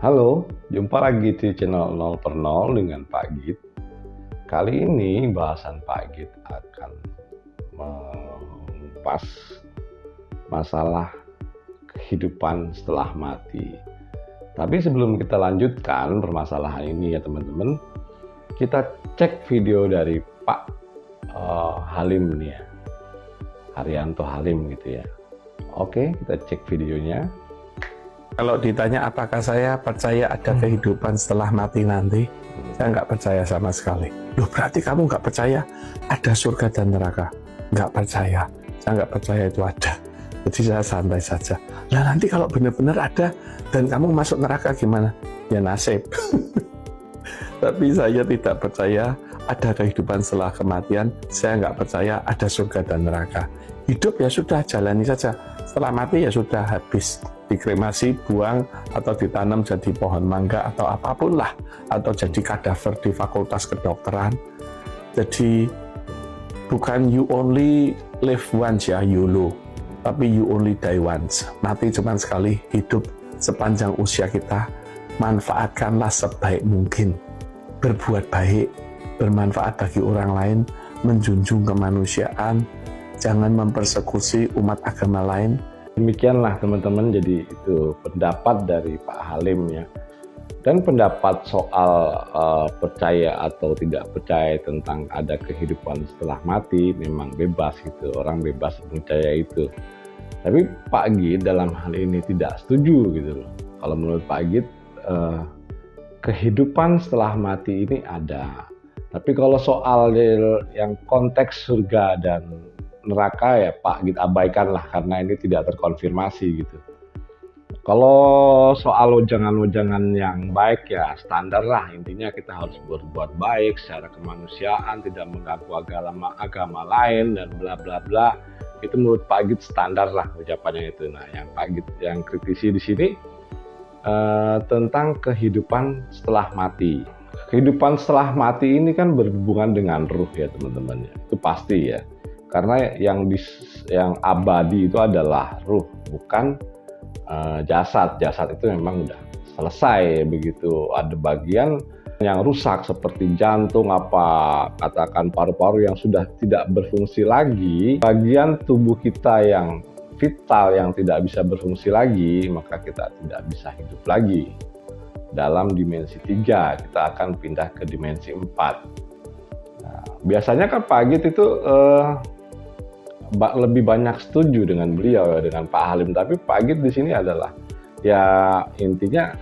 Halo, jumpa lagi di channel 0 per 0 dengan Pak Git. Kali ini bahasan Pak Git akan mengupas masalah kehidupan setelah mati. Tapi sebelum kita lanjutkan permasalahan ini ya teman-teman, kita cek video dari Pak Halim nih ya, Haryanto Halim gitu ya. Oke, kita cek videonya. Kalau ditanya apakah saya percaya ada kehidupan setelah mati nanti, saya nggak percaya sama sekali. Loh, berarti kamu nggak percaya ada surga dan neraka? Nggak percaya. Saya nggak percaya itu ada. Jadi saya santai saja. Nah, nanti kalau benar-benar ada dan kamu masuk neraka gimana? Ya nasib. Tapi saya tidak percaya ada kehidupan setelah kematian. Saya nggak percaya ada surga dan neraka. Hidup ya sudah, jalani saja. Setelah mati ya sudah, habis. Dikremasi, buang, atau ditanam jadi pohon mangga, atau apapun lah. Atau jadi kadaver di fakultas kedokteran. Jadi bukan you only live once ya, YOLO. Tapi you only die once. Mati cuma sekali, hidup sepanjang usia kita. Manfaatkanlah sebaik mungkin. Berbuat baik, bermanfaat bagi orang lain, menjunjung kemanusiaan, jangan mempersekusi umat agama lain. Demikianlah teman-teman, jadi itu pendapat dari Pak Halim ya. Dan pendapat soal percaya atau tidak percaya tentang ada kehidupan setelah mati memang bebas gitu, orang bebas percaya itu. Tapi Pak Git dalam hal ini tidak setuju gitu loh. Kalau menurut Pak Git kehidupan setelah mati ini ada. Tapi kalau soal yang konteks surga dan neraka ya Pak Git abaikan lah, karena ini tidak terkonfirmasi gitu. Kalau soal wejangan-wejangan yang baik ya standar lah, intinya kita harus berbuat baik secara kemanusiaan, tidak mengganggu agama lain dan bla bla bla. Itu menurut Pak Git standar lah ucapannya itu. Nah, yang Pak Git yang kritisi di sini tentang kehidupan setelah mati. Kehidupan setelah mati ini kan berhubungan dengan ruh ya teman-teman ya. Itu pasti ya. Karena yang abadi itu adalah ruh, bukan jasad. Jasad itu memang udah selesai begitu. Ada bagian yang rusak seperti jantung, katakan paru-paru yang sudah tidak berfungsi lagi. Bagian tubuh kita yang vital yang tidak bisa berfungsi lagi, maka kita tidak bisa hidup lagi. Dalam dimensi 3, kita akan pindah ke dimensi 4. Nah, biasanya kan Pak Git itu lebih banyak setuju dengan beliau ya, dengan Pak Halim. Tapi Pak Git di sini adalah ya intinya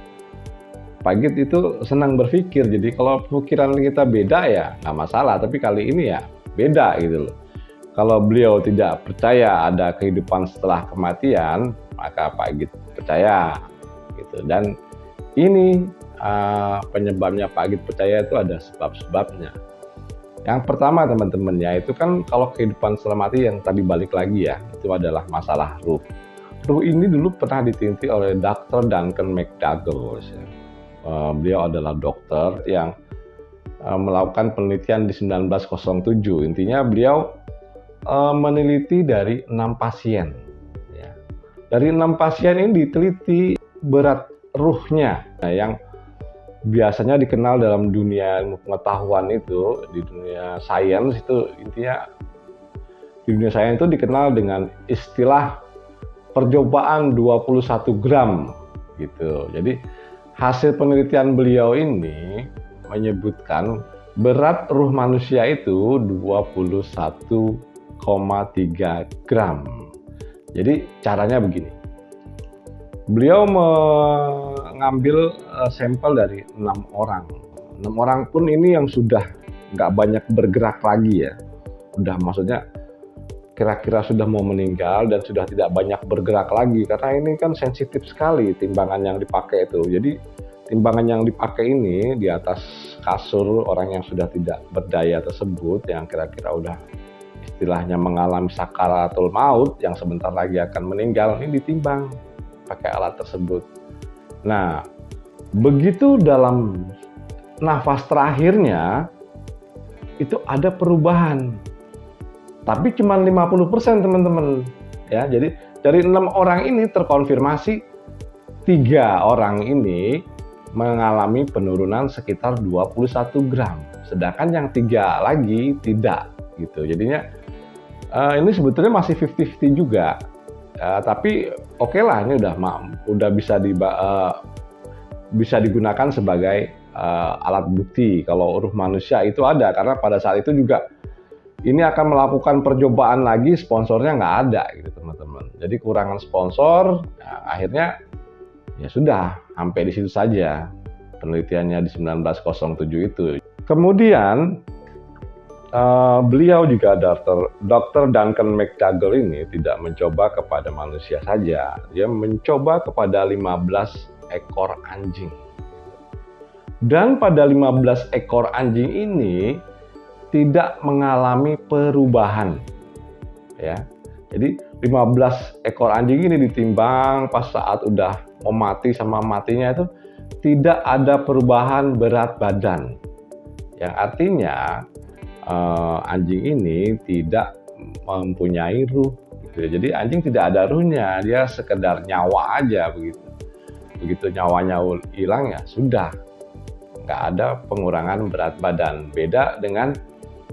Pak Git itu senang berpikir. Jadi kalau pikiran kita beda ya nggak masalah. Tapi kali ini ya beda gitu loh. Kalau beliau tidak percaya ada kehidupan setelah kematian, maka Pak Git percaya gitu. Dan ini penyebabnya Pak Git percaya itu ada sebab-sebabnya. Yang pertama teman-teman ya, itu kan kalau kehidupan setelah mati yang tadi balik lagi ya, itu adalah masalah ruh. Ruh ini dulu pernah diteliti oleh Dr. Duncan McDougall. Beliau adalah dokter yang melakukan penelitian di 1907. Intinya beliau meneliti dari 6 pasien. Ya. Dari 6 pasien ini diteliti berat ruhnya, nah, yang biasanya dikenal dalam dunia pengetahuan itu, di dunia sains itu intinya, di dunia sains itu dikenal dengan istilah percobaan 21 gram gitu. Jadi hasil penelitian beliau ini menyebutkan berat ruh manusia itu 21,3 gram. Jadi caranya begini. Beliau mengambil sampel dari 6 orang. 6 orang pun ini yang sudah nggak banyak bergerak lagi ya. Udah maksudnya kira-kira sudah mau meninggal dan sudah tidak banyak bergerak lagi. Karena ini kan sensitif sekali timbangan yang dipakai itu. Jadi timbangan yang dipakai ini di atas kasur orang yang sudah tidak berdaya tersebut, yang kira-kira udah istilahnya mengalami sakaratul maut, yang sebentar lagi akan meninggal, ini ditimbang pakai alat tersebut. Nah, begitu dalam nafas terakhirnya itu ada perubahan. Tapi cuma 50% teman-teman. Ya, jadi dari 6 orang ini terkonfirmasi 3 orang ini mengalami penurunan sekitar 21 gram. Sedangkan yang 3 lagi tidak gitu. Jadinya ini sebetulnya masih 50-50 juga. Tapi oke lah, ini udah bisa digunakan sebagai alat bukti kalau ruh manusia itu ada, karena pada saat itu juga ini akan melakukan percobaan lagi, sponsornya nggak ada gitu teman-teman. Jadi kurangan sponsor, akhirnya ya sudah sampai di situ saja penelitiannya di 1907 itu. Kemudian beliau juga Dr. Duncan McDougall ini tidak mencoba kepada manusia saja, dia mencoba kepada 15 ekor anjing. Dan pada 15 ekor anjing ini tidak mengalami perubahan. Ya. Jadi 15 ekor anjing ini ditimbang pas saat udah mau mati sama matinya itu tidak ada perubahan berat badan. Yang artinya anjing ini tidak mempunyai ruh. Jadi anjing tidak ada ruhnya, dia sekedar nyawa aja begitu. Begitu nyawanya hilang ya sudah, nggak ada pengurangan berat badan. Beda dengan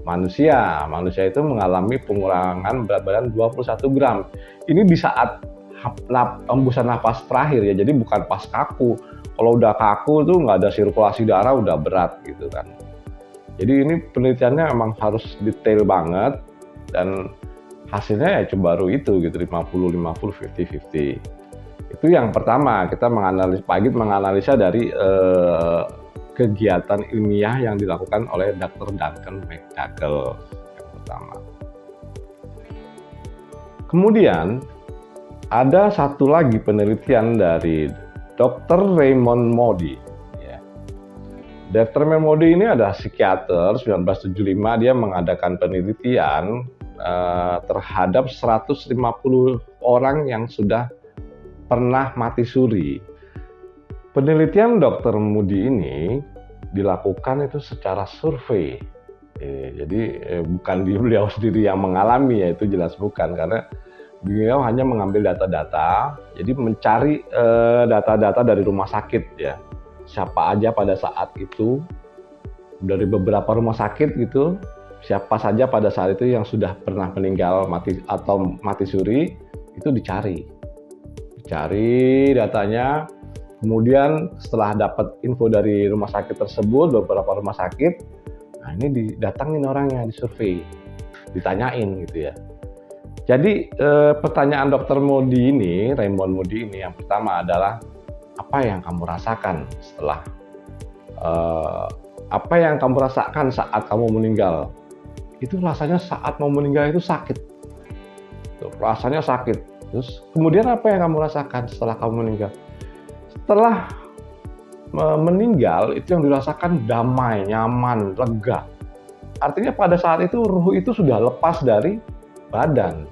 manusia. Manusia itu mengalami pengurangan berat badan 21 gram. Ini di saat hembusan nafas terakhir ya, jadi bukan pas kaku. Kalau udah kaku tuh nggak ada sirkulasi darah, udah berat gitu kan. Jadi ini penelitiannya memang harus detail banget, dan hasilnya ya baru itu gitu, 50-50, 50-50. Itu yang pertama, kita menganalisa dari kegiatan ilmiah yang dilakukan oleh Dr. Duncan McDougall yang pertama. Kemudian ada satu lagi penelitian dari Dr. Raymond Moody. Dr. Raymond Moody ini adalah psikiater. 1975 dia mengadakan penelitian terhadap 150 orang yang sudah pernah mati suri. Penelitian Dr. Moody ini dilakukan itu secara survei. Jadi bukan beliau sendiri yang mengalami, ya itu jelas bukan, karena beliau hanya mengambil data-data, jadi mencari data-data dari rumah sakit ya. Siapa aja pada saat itu, dari beberapa rumah sakit gitu, siapa saja pada saat itu yang sudah pernah meninggal mati suri, itu dicari datanya. Kemudian setelah dapat info dari rumah sakit tersebut, beberapa rumah sakit, nah ini didatangin orangnya, disurvei, ditanyain gitu ya. Jadi pertanyaan Dr. Moody ini, Raymond Moody ini, yang pertama adalah apa yang kamu rasakan setelah apa yang kamu rasakan saat kamu meninggal? Itu rasanya saat mau meninggal itu sakit, tuh, rasanya sakit. Terus kemudian apa yang kamu rasakan setelah kamu meninggal? Setelah meninggal itu yang dirasakan damai, nyaman, lega. Artinya pada saat itu ruh itu sudah lepas dari badan.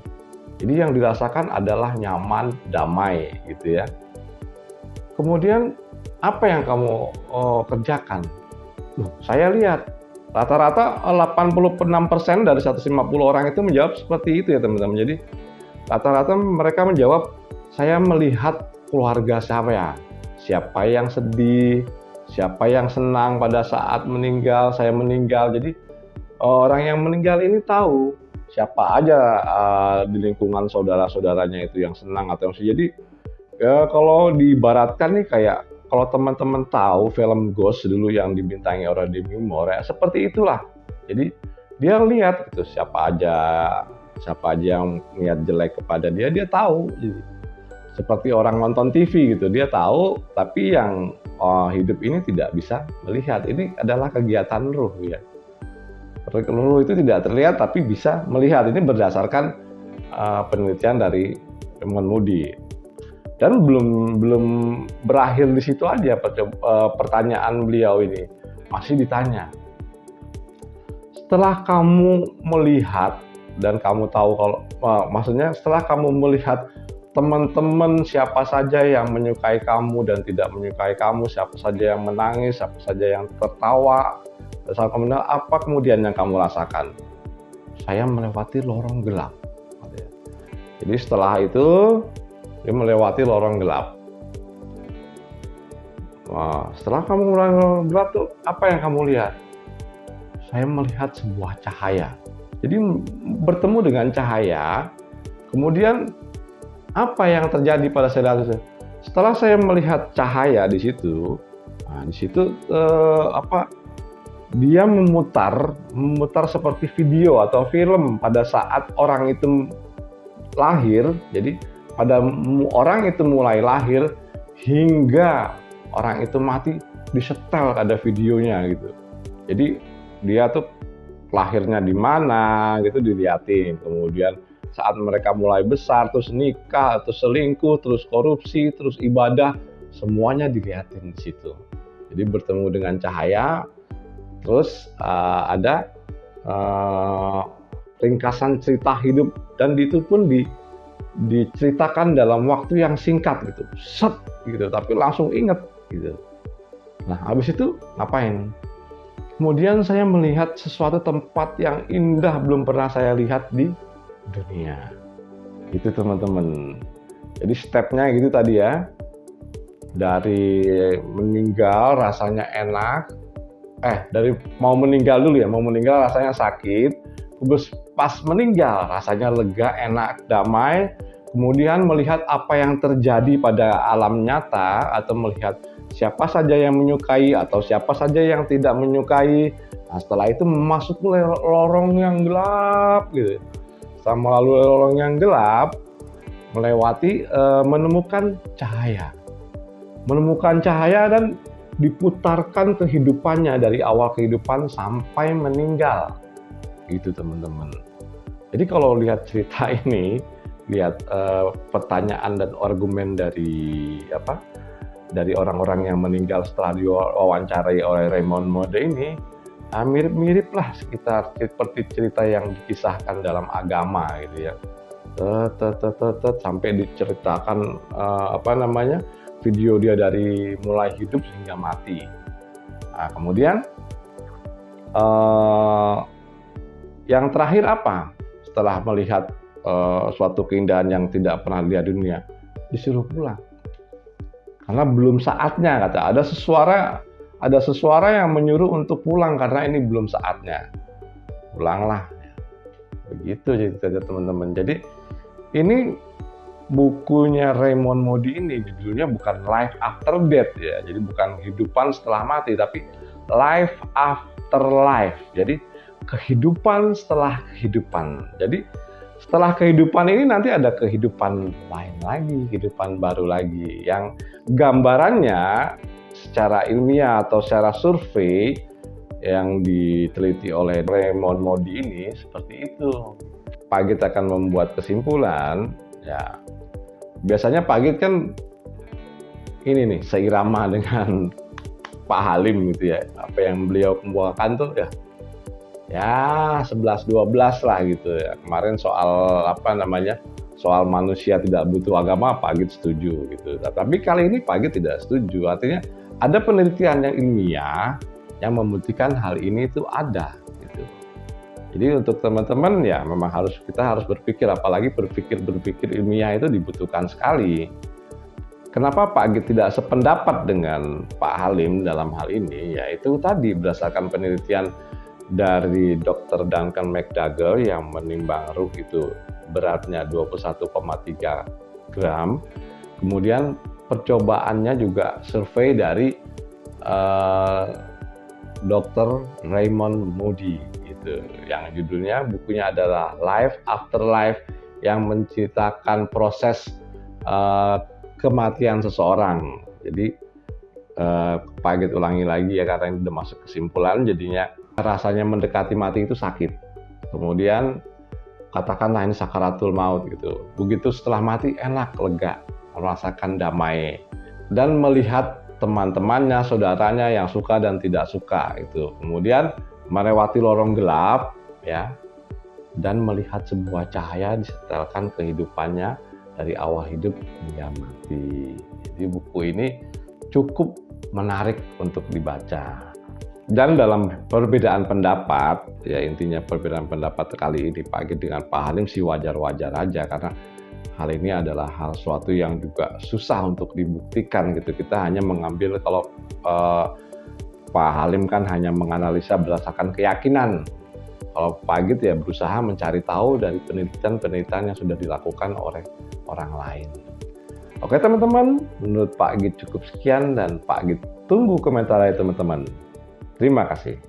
Jadi yang dirasakan adalah nyaman, damai gitu ya. Kemudian apa yang kamu kerjakan? Saya lihat rata-rata 86% dari 150 orang itu menjawab seperti itu ya teman-teman. Jadi rata-rata mereka menjawab, saya melihat keluarga saya. Siapa yang sedih, siapa yang senang pada saat saya meninggal. Jadi orang yang meninggal ini tahu siapa aja di lingkungan saudara-saudaranya itu yang senang atau yang sedih. Jadi ya kalau diibaratkan nih, kayak kalau teman-teman tahu film Ghost dulu yang dibintangi oleh Demi Moore, ya, seperti itulah. Jadi dia lihat gitu, siapa aja yang niat jelek kepada dia tahu. Jadi seperti orang nonton TV gitu, dia tahu, tapi yang hidup ini tidak bisa melihat. Ini adalah kegiatan ruh ya. Ruh itu tidak terlihat tapi bisa melihat. Ini berdasarkan penelitian dari Raymond Moody. Dan belum berakhir di situ aja pertanyaan beliau ini. Masih ditanya. Setelah kamu melihat dan kamu tahu maksudnya setelah kamu melihat teman-teman siapa saja yang menyukai kamu dan tidak menyukai kamu, siapa saja yang menangis, siapa saja yang tertawa, saat kamu mendengar, apa kemudian yang kamu rasakan? Saya melewati lorong gelap. Jadi setelah itu dia melewati lorong gelap. Setelah kamu mulai gelap tuh, apa yang kamu lihat? Saya melihat sebuah cahaya. Jadi bertemu dengan cahaya, kemudian apa yang terjadi pada saya itu? Setelah saya melihat cahaya di situ, dia memutar seperti video atau film pada saat orang itu lahir. Jadi pada orang itu mulai lahir hingga orang itu mati, disetel ada videonya gitu. Jadi dia tuh lahirnya di mana gitu diliatin, kemudian saat mereka mulai besar, terus nikah, terus selingkuh, terus korupsi, terus ibadah, semuanya diliatin di situ. Jadi bertemu dengan cahaya, terus ada ringkasan cerita hidup, dan itu pun diceritakan dalam waktu yang singkat gitu, set gitu, tapi langsung inget gitu. Nah, habis itu ngapain? Kemudian saya melihat sesuatu tempat yang indah belum pernah saya lihat di dunia. Itu teman-teman. Jadi stepnya gitu tadi ya. Dari meninggal rasanya enak. Dari mau meninggal dulu ya. Mau meninggal rasanya sakit. Terus pas meninggal rasanya lega, enak, damai. Kemudian melihat apa yang terjadi pada alam nyata, atau melihat siapa saja yang menyukai atau siapa saja yang tidak menyukai. Nah, setelah itu masuk lorong yang gelap gitu. Setelah melalui lorong yang gelap, melewati menemukan cahaya. Menemukan cahaya dan diputarkan kehidupannya dari awal kehidupan sampai meninggal. Gitu teman-teman. Jadi kalau lihat cerita ini, lihat pertanyaan dan argumen dari orang-orang yang meninggal setelah diwawancarai oleh Raymond Moody ini, mirip-mirip lah sekitar seperti cerita yang dikisahkan dalam agama gitu ya. Sampai diceritakan video dia dari mulai hidup hingga mati. Nah, kemudian yang terakhir apa? Setelah melihat suatu keindahan yang tidak pernah dilihat dunia, disuruh pulang karena belum saatnya, kata. Ada sesuara yang menyuruh untuk pulang karena ini belum saatnya. Pulanglah. Begitu ceritanya teman-teman. Jadi ini bukunya Raymond Moody ini judulnya bukan Life After Death ya. Jadi bukan kehidupan setelah mati, tapi Life After Life. Jadi kehidupan setelah kehidupan. Jadi setelah kehidupan ini nanti ada kehidupan lain lagi, kehidupan baru lagi, yang gambarannya secara ilmiah atau secara survei yang diteliti oleh Raymond Moody ini seperti itu. Pak Git akan membuat kesimpulan, ya biasanya Pak Git kan ini nih seirama dengan Pak Halim gitu ya, apa yang beliau kemukakan tuh ya 11-12 lah gitu ya. Kemarin soal manusia tidak butuh agama, Pak Git setuju gitu. Tapi kali ini Pak Git tidak setuju. Artinya ada penelitian yang ilmiah yang membuktikan hal ini itu ada gitu. Jadi untuk teman-teman ya memang kita harus berpikir, apalagi berpikir ilmiah itu dibutuhkan sekali. Kenapa Pak Git tidak sependapat dengan Pak Halim dalam hal ini? Yaitu tadi berdasarkan penelitian dari Dr. Duncan McDougall yang menimbang ruh itu beratnya 21,3 gram. Kemudian percobaannya juga survei dari Dr. Raymond Moody gitu, yang judulnya bukunya adalah Life After Life, yang menceritakan proses kematian seseorang. Jadi Pak Git ulangi lagi ya, karena ini udah masuk kesimpulan. Jadinya rasanya mendekati mati itu sakit. Kemudian katakanlah ini sakaratul maut gitu. Begitu setelah mati enak, lega, merasakan damai, dan melihat teman-temannya, saudaranya yang suka dan tidak suka itu. Kemudian melewati lorong gelap ya, dan melihat sebuah cahaya disetelkan kehidupannya dari awal hidup hingga mati. Jadi buku ini cukup menarik untuk dibaca. Dan dalam perbedaan pendapat, ya intinya perbedaan pendapat kali ini Pak Git dengan Pak Halim sih wajar-wajar aja, karena hal ini adalah hal suatu yang juga susah untuk dibuktikan gitu. Kita hanya mengambil, kalau Pak Halim kan hanya menganalisa berdasarkan keyakinan. Kalau Pak Agit ya berusaha mencari tahu dari penelitian-penelitian yang sudah dilakukan oleh orang lain. Oke teman-teman, menurut Pak Agit cukup sekian, dan Pak Agit tunggu komentarnya teman-teman. Terima kasih.